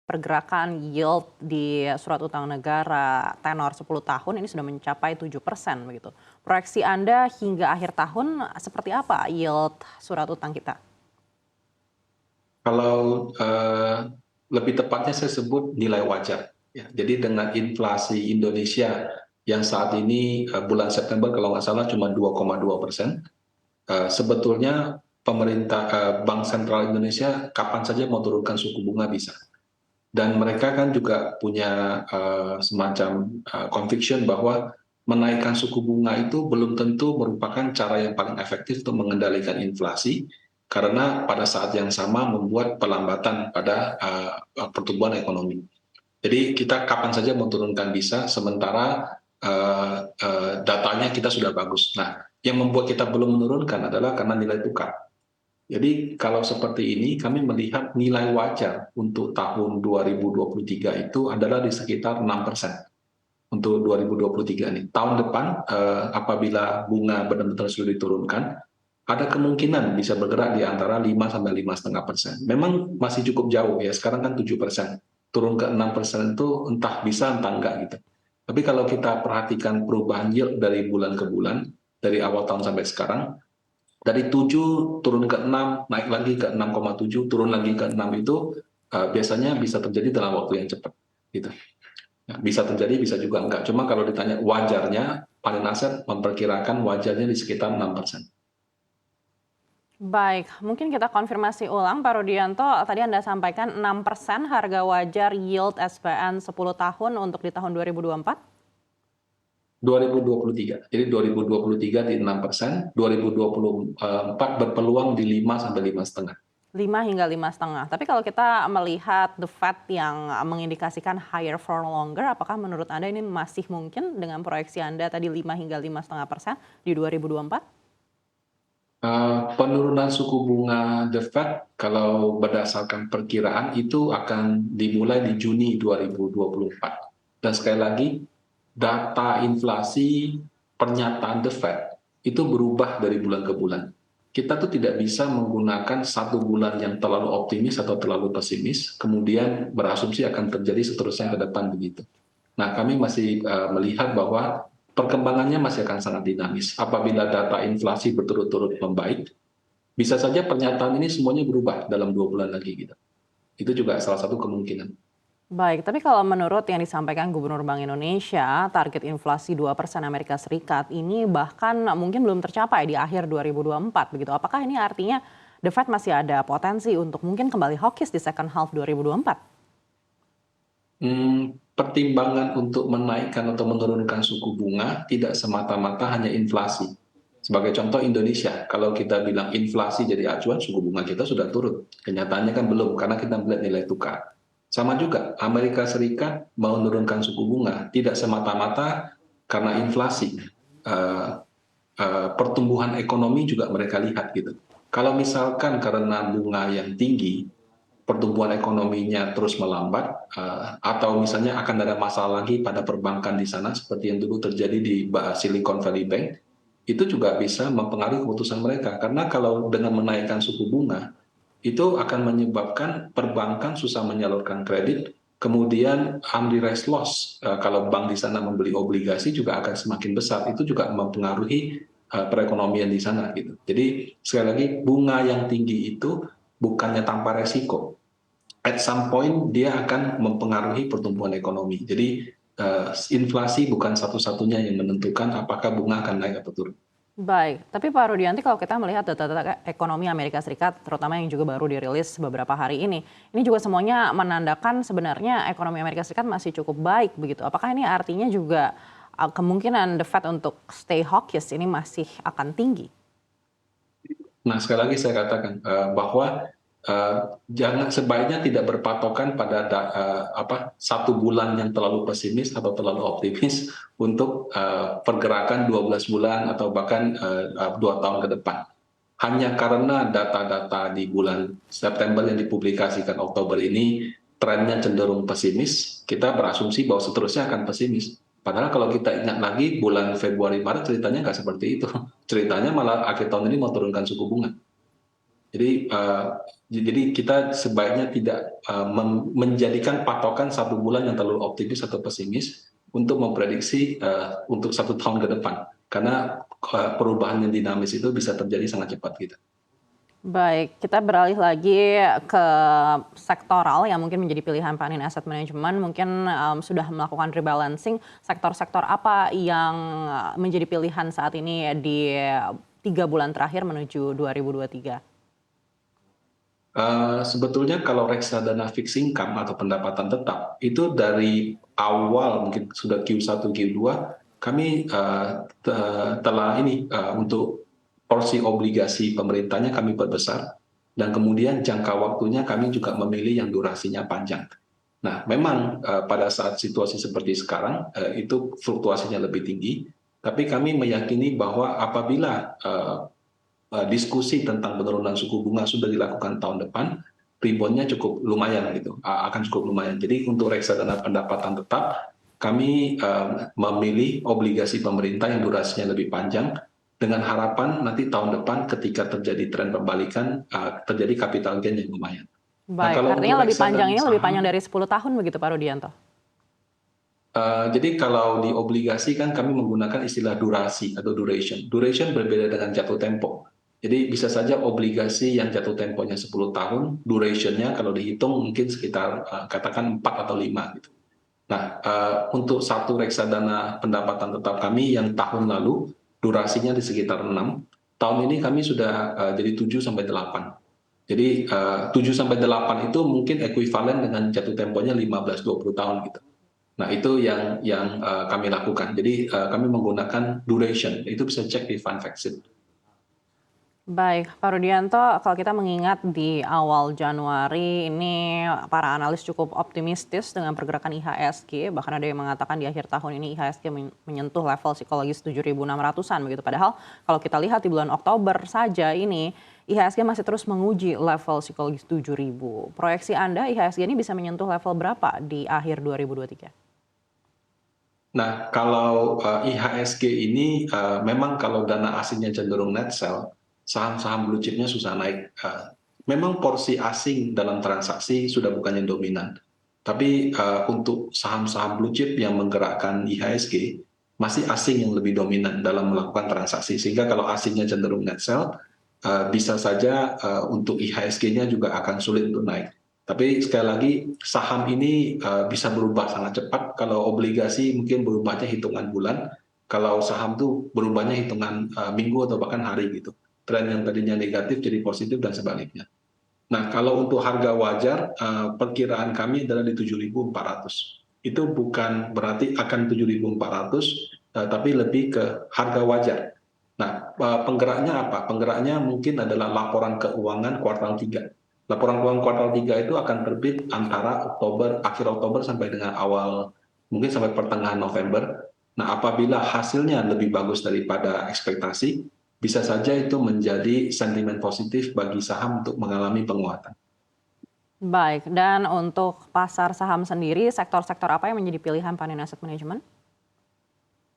pergerakan yield di surat utang negara tenor 10 tahun ini sudah mencapai 7% begitu. Proyeksi Anda hingga akhir tahun seperti apa yield surat utang kita? Kalau lebih tepatnya saya sebut nilai wajar. Ya, jadi dengan inflasi Indonesia yang saat ini bulan September kalau nggak salah cuma 2,2%, sebetulnya pemerintah Bank Sentral Indonesia kapan saja mau turunkan suku bunga bisa. Dan mereka kan juga punya semacam conviction bahwa menaikkan suku bunga itu belum tentu merupakan cara yang paling efektif untuk mengendalikan inflasi, karena pada saat yang sama membuat pelambatan pada pertumbuhan ekonomi. Jadi kita kapan saja mau turunkan bisa, sementara datanya kita sudah bagus. Nah, yang membuat kita belum menurunkan adalah karena nilai tukar. Jadi kalau seperti ini kami melihat nilai wajar untuk tahun 2023 itu adalah di sekitar 6% untuk 2023 ini. Tahun depan apabila bunga benar-benar sudah diturunkan, ada kemungkinan bisa bergerak di antara 5 sampai 5,5%. Memang masih cukup jauh ya, sekarang kan 7%. Turun ke 6% itu entah bisa entah enggak gitu. Tapi kalau kita perhatikan perubahan yield dari bulan ke bulan, dari awal tahun sampai sekarang, dari 7 turun ke 6, naik lagi ke 6,7, turun lagi ke 6 itu biasanya bisa terjadi dalam waktu yang cepat. Gitu. Ya, bisa terjadi, bisa juga enggak. Cuma kalau ditanya wajarnya, Panin Aset memperkirakan wajarnya di sekitar 6%. Baik, mungkin kita konfirmasi ulang Pak Rudianto, tadi Anda sampaikan 6% harga wajar yield SPN 10 tahun untuk di tahun 2024? 2023. Jadi 2023 di 6%, 2024 berpeluang di 5 sampai 5,5. 5 hingga 5,5. Tapi kalau kita melihat The Fed yang mengindikasikan higher for longer, apakah menurut Anda ini masih mungkin dengan proyeksi Anda tadi 5 hingga 5,5% di 2024? Penurunan suku bunga The Fed kalau berdasarkan perkiraan itu akan dimulai di Juni 2024. Dan sekali lagi, data inflasi pernyataan The Fed itu berubah dari bulan ke bulan. Kita tuh tidak bisa menggunakan satu bulan yang terlalu optimis atau terlalu pesimis, kemudian berasumsi akan terjadi seterusnya ke depan begitu. Nah, kami masih melihat bahwa perkembangannya masih akan sangat dinamis. Apabila data inflasi berturut-turut membaik, bisa saja pernyataan ini semuanya berubah dalam 2 bulan lagi gitu. Itu juga salah satu kemungkinan. Baik, tapi kalau menurut yang disampaikan Gubernur Bank Indonesia, target inflasi 2% Amerika Serikat ini bahkan mungkin belum tercapai di akhir 2024 begitu. Apakah ini artinya The Fed masih ada potensi untuk mungkin kembali hawkish di second half 2024? Pertimbangan untuk menaikkan atau menurunkan suku bunga tidak semata-mata hanya inflasi. Sebagai contoh Indonesia, kalau kita bilang inflasi jadi acuan, suku bunga kita sudah turun. Kenyataannya kan belum, karena kita melihat nilai tukar. Sama juga, Amerika Serikat mau menurunkan suku bunga, tidak semata-mata karena inflasi. Eh, Pertumbuhan ekonomi juga mereka lihat gitu. Kalau misalkan karena bunga yang tinggi, pertumbuhan ekonominya terus melambat, atau misalnya akan ada masalah lagi pada perbankan di sana seperti yang dulu terjadi di Silicon Valley Bank, itu juga bisa mempengaruhi keputusan mereka. Karena kalau dengan menaikkan suku bunga, itu akan menyebabkan perbankan susah menyalurkan kredit, kemudian unrealized loss, kalau bank di sana membeli obligasi juga akan semakin besar, itu juga mempengaruhi perekonomian di sana gitu. Jadi sekali lagi, bunga yang tinggi itu bukannya tanpa resiko, at some point dia akan mempengaruhi pertumbuhan ekonomi. Jadi inflasi bukan satu-satunya yang menentukan apakah bunga akan naik atau turun. Baik, tapi Pak Rudianti kalau kita melihat data-data ekonomi Amerika Serikat, terutama yang juga baru dirilis beberapa hari ini juga semuanya menandakan sebenarnya ekonomi Amerika Serikat masih cukup baik begitu. Apakah ini artinya juga kemungkinan The Fed untuk stay hawkish ini masih akan tinggi? Nah, sekali lagi saya katakan bahwa jangan, sebaiknya tidak berpatokan pada satu bulan yang terlalu pesimis atau terlalu optimis untuk pergerakan 12 bulan atau bahkan 2 tahun ke depan. Hanya karena data-data di bulan September yang dipublikasikan Oktober ini trennya cenderung pesimis, kita berasumsi bahwa seterusnya akan pesimis. Padahal kalau kita ingat lagi bulan Februari Maret ceritanya nggak seperti itu. Ceritanya malah akhir tahun ini mau turunkan suku bunga. Jadi kita sebaiknya tidak menjadikan patokan 1 bulan yang terlalu optimis atau pesimis untuk memprediksi untuk 1 tahun ke depan, karena perubahan yang dinamis itu bisa terjadi sangat cepat gitu. Baik, kita beralih lagi ke sektoral yang mungkin menjadi pilihan Panin Asset Management. Mungkin sudah melakukan rebalancing, sektor-sektor apa yang menjadi pilihan saat ini di 3 bulan terakhir menuju 2023? Sebetulnya kalau reksadana fixed income atau pendapatan tetap itu dari awal mungkin sudah Q1, Q2 kami telah untuk porsi obligasi pemerintahnya kami perbesar, dan kemudian jangka waktunya kami juga memilih yang durasinya panjang. Nah, memang pada saat situasi seperti sekarang itu fluktuasinya lebih tinggi, tapi kami meyakini bahwa apabila diskusi tentang penurunan suku bunga sudah dilakukan tahun depan, reboundnya cukup lumayan gitu, akan cukup lumayan. Jadi untuk reksadana pendapatan tetap, kami memilih obligasi pemerintah yang durasinya lebih panjang, dengan harapan nanti tahun depan ketika terjadi tren pembalikan, terjadi capital gain yang lumayan. Nah, Baik, kalau untuk artinya lebih panjang reksadana ini lebih saham, panjang dari 10 tahun begitu Pak Rudianto? jadi kalau di obligasi kan kami menggunakan istilah durasi atau duration. Duration berbeda dengan jatuh tempo. Jadi bisa saja obligasi yang jatuh temponya 10 tahun, durationnya kalau dihitung mungkin sekitar katakan 4 atau 5 gitu. Nah, untuk satu reksadana pendapatan tetap kami yang tahun lalu durasinya di sekitar 6, tahun ini kami sudah jadi 7 sampai 8. Jadi 7 sampai 8 itu mungkin ekuivalen dengan jatuh temponya 15-20 tahun gitu. Nah, itu yang kami lakukan. Jadi kami menggunakan duration. Itu bisa cek di FundFactSheet. Baik, Pak Rudianto, kalau kita mengingat di awal Januari ini para analis cukup optimistis dengan pergerakan IHSG, bahkan ada yang mengatakan di akhir tahun ini IHSG menyentuh level psikologis 7.600-an begitu. Padahal kalau kita lihat di bulan Oktober saja ini IHSG masih terus menguji level psikologis 7.000. Proyeksi Anda IHSG ini bisa menyentuh level berapa di akhir 2023? Nah, kalau IHSG ini memang kalau dana asingnya cenderung net sell, saham-saham blue chipnya susah naik. Memang porsi asing dalam transaksi sudah bukan yang dominan. Tapi untuk saham-saham blue chip yang menggerakkan IHSG, masih asing yang lebih dominan dalam melakukan transaksi. Sehingga kalau asingnya cenderung net sell, bisa saja untuk IHSG-nya juga akan sulit untuk naik. Tapi sekali lagi saham ini bisa berubah sangat cepat. Kalau obligasi mungkin berubahnya hitungan bulan, kalau saham tuh berubahnya hitungan minggu atau bahkan hari gitu. Tren yang tadinya negatif jadi positif dan sebaliknya. Nah, kalau untuk harga wajar, perkiraan kami adalah di 7.400. Itu bukan berarti akan 7.400, tapi lebih ke harga wajar. Nah, penggeraknya apa? Penggeraknya mungkin adalah laporan keuangan kuartal 3. Laporan keuangan kuartal 3 itu akan terbit antara akhir Oktober sampai dengan mungkin sampai pertengahan November. Nah, apabila hasilnya lebih bagus daripada ekspektasi, bisa saja itu menjadi sentimen positif bagi saham untuk mengalami penguatan. Baik, dan untuk pasar saham sendiri, sektor-sektor apa yang menjadi pilihan Panin Asset Management?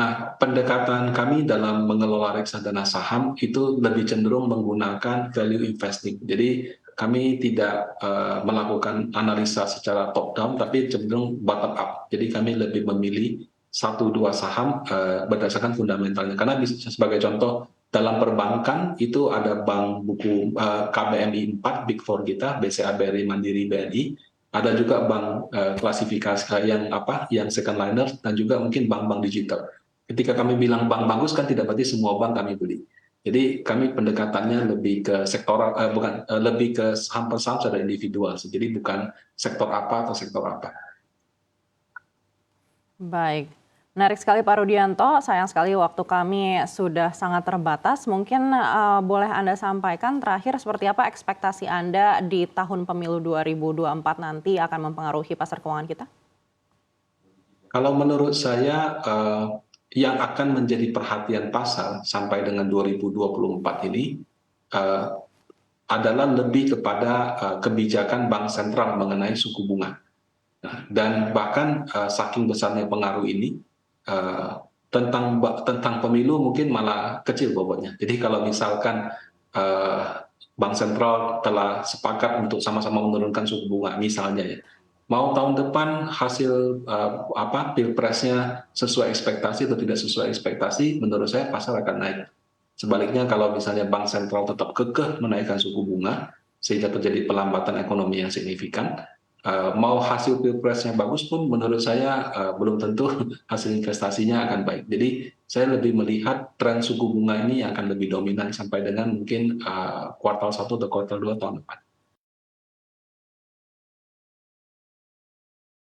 Nah, pendekatan kami dalam mengelola reksadana saham itu lebih cenderung menggunakan value investing. Jadi kami tidak melakukan analisa secara top down, tapi cenderung bottom up. Jadi kami lebih memilih 1-2 saham berdasarkan fundamentalnya. Karena sebagai contoh, dalam perbankan itu ada bank buku KBMI 4, Big Four kita, BCA, BRI, Mandiri, BNI. Ada juga bank klasifikasi yang second liner, dan juga mungkin bank-bank digital. Ketika kami bilang bank bagus kan tidak berarti semua bank kami beli. Jadi kami pendekatannya lebih ke sektoral, lebih ke saham per saham secara individual. Jadi bukan sektor apa atau sektor apa. Baik, menarik sekali Pak Rudianto. Sayang sekali waktu kami sudah sangat terbatas. Mungkin boleh Anda sampaikan terakhir seperti apa ekspektasi Anda di tahun pemilu 2024 nanti akan mempengaruhi pasar keuangan kita? Kalau menurut saya yang akan menjadi perhatian pasar sampai dengan 2024 ini adalah lebih kepada kebijakan bank sentral mengenai suku bunga. Nah, dan bahkan saking besarnya pengaruh ini tentang pemilu mungkin malah kecil bobotnya. Jadi kalau misalkan eh, Bank Sentral telah sepakat untuk sama-sama menurunkan suku bunga, misalnya ya. Mau tahun depan hasil pilpresnya sesuai ekspektasi atau tidak sesuai ekspektasi, menurut saya pasar akan naik. Sebaliknya kalau misalnya Bank Sentral tetap kekeh menaikkan suku bunga sehingga terjadi pelambatan ekonomi yang signifikan, mau hasil pilpresnya bagus pun menurut saya belum tentu hasil investasinya akan baik. Jadi saya lebih melihat tren suku bunga ini akan lebih dominan sampai dengan mungkin kuartal 1 atau kuartal 2 tahun depan.